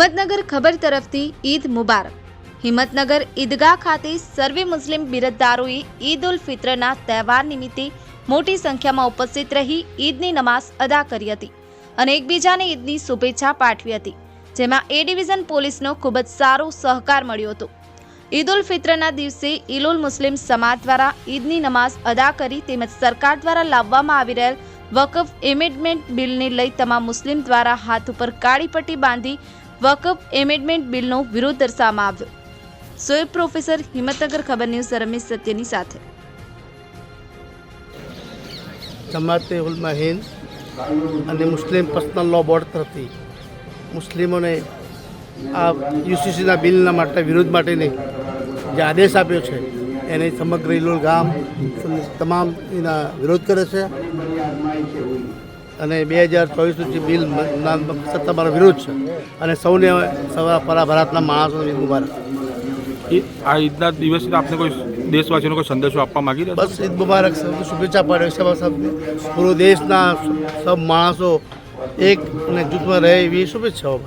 હિંમતનગર ખબર તરફથી ઈદ મુબારક। હિંમતનગર ઈદગાહ ખાતે સર્વે મુસ્લિમ બિરદદારોએ ઈદ ઉલ ફિત્રના તહેવાર નિમિત્તે મોટી સંખ્યામાં ઉપસ્થિત રહી ઈદની નમાઝ અદા કરી હતી અને એકબીજાને ઈદની શુભેચ્છા પાઠવી હતી, જેમાં એ ડિવિઝન પોલીસનો ખૂબ જ સારો સહકાર મળ્યો હતો। ઈદ ઉલ ફિત્રના દિવસે ઇલોલ મુસ્લિમ સમાજ દ્વારા ઈદની નમાઝ અદા કરી તેમજ સરકાર દ્વારા લાવવામાં આવી રહેલ વકફ એમેન્ડમેન્ટ બિલને લઈ તમામ મુસ્લિમ દ્વારા હાથ ઉપર કાળી પટ્ટી બાંધી વકફ એમેન્ડમેન્ટ બિલનો વિરોધ દર્શાવવામાં આવ્યો। સોએબ પ્રોફેસર, હિંમતનગર ખબર ન્યૂઝ, રમેશ સત્યની સાથે। જમાતે ઉલમા હિન્દ અને મુસ્લિમ પર્સનલ લો બોર્ડ તરફથી મુસ્લિમોને આ યુસીસીના બિલના માટે વિરોધ માટેની જે આદેશ આપ્યો છે એને સમગ્ર ઇલોલ ગામ તમામ એના વિરોધ કરે છે અને 2024નું જે બિલ તમારો વિરોધ છે અને સૌને સવા ભારતના માણસોને ઈદ મુબારક। આ ઈદના દિવસે આપને કોઈ દેશવાસીઓને કોઈ સંદેશો આપવા માંગી રહ્યા? બસ ઈદ મુબારક, સૌને શુભેચ્છા પાડ્યો છે। પૂરો દેશના સબ માણસો એક અને જૂથમાં રહે એવી શુભેચ્છાઓ।